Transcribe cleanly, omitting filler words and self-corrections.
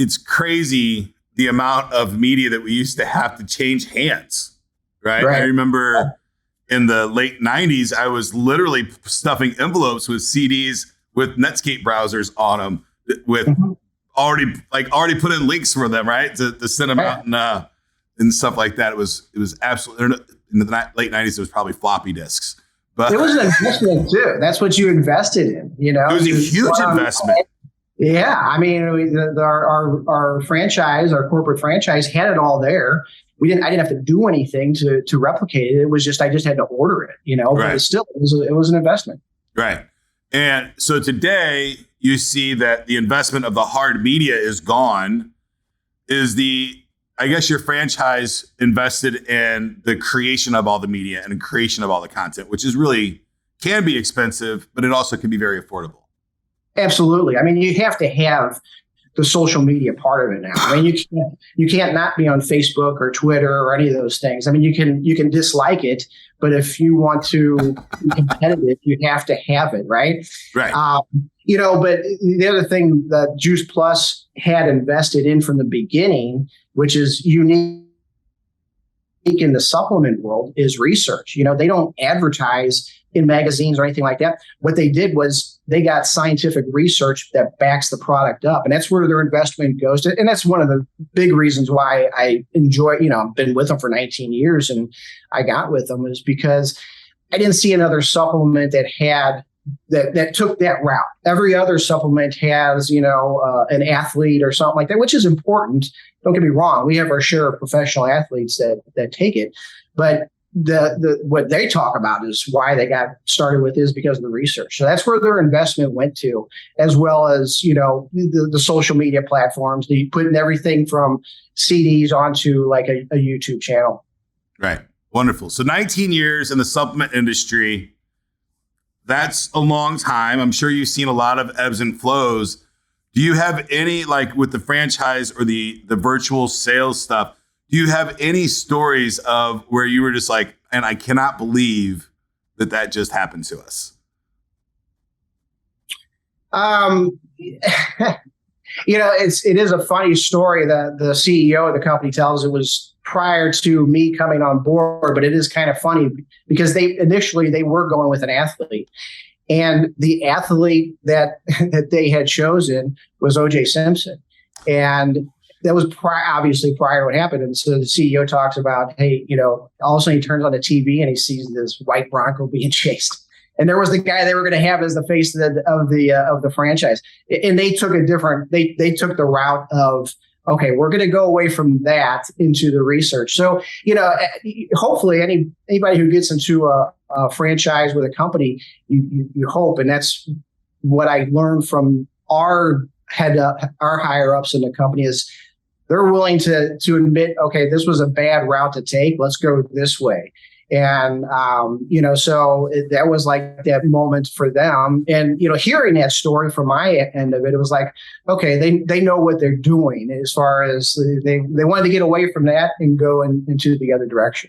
it's crazy the amount of media that we used to have to change hands, right? I remember in the late 90s, I was literally stuffing envelopes with CDs with Netscape browsers on them with already put in links for them, right? To send them out and stuff like that. It was absolutely, in the late 90s, it was probably floppy disks. But it was an investment too. That's what you invested in, you know? It was a huge investment. Yeah. I mean, our franchise, our corporate franchise had it all there. I didn't have to do anything to replicate it. It was just, I just had to order it, you know, but it was an investment. Right. And so today you see that the investment of the hard media is gone. I guess your franchise invested in the creation of all the media and the creation of all the content, which is really can be expensive, but it also can be very affordable. Absolutely. I mean, you have to have the social media part of it now. I mean, you can't not be on Facebook or Twitter or any of those things. I mean, you can dislike it, but if you want to be competitive, you have to have it, right? Right. You know, but the other thing that Juice Plus had invested in from the beginning, which is unique in the supplement world, is research. You know, they don't advertise in magazines or anything like that. What they did was they got scientific research that backs the product up. And that's where their investment goes to. And that's one of the big reasons why I enjoy, you know, I've been with them for 19 years and I got with them, is because I didn't see another supplement that had that took that route. Every other supplement has, you know, an athlete or something like that, which is important. Don't get me wrong. We have our share of professional athletes that take it, but the what they talk about is why they got started with is because of the research. So that's where their investment went to, as well as, you know, the social media platforms, putting everything from CDs onto like a YouTube channel. Right. Wonderful. So 19 years in the supplement industry. That's a long time. I'm sure you've seen a lot of ebbs and flows. Do you have any, like with the franchise or the virtual sales stuff, do you have any stories of where you were just like, and I cannot believe that just happened to us? You know, it is a funny story that the CEO of the company tells. It was prior to me coming on board, but it is kind of funny because they were going with an athlete, and the athlete that they had chosen was O.J. Simpson, and that was obviously prior to what happened. And so the CEO talks about, hey, you know, all of a sudden he turns on the TV and he sees this white Bronco being chased. And there was the guy they were going to have as the face of the franchise. And they took they took the route of, okay, we're going to go away from that into the research. So, you know, hopefully anybody who gets into a franchise with a company, you hope, and that's what I learned from our higher ups in the company, is they're willing to admit, okay, this was a bad route to take. Let's go this way. And, you know, so that was like that moment for them. And, you know, hearing that story from my end of it, it was like, okay, they know what they're doing as far as they wanted to get away from that and go into the other direction.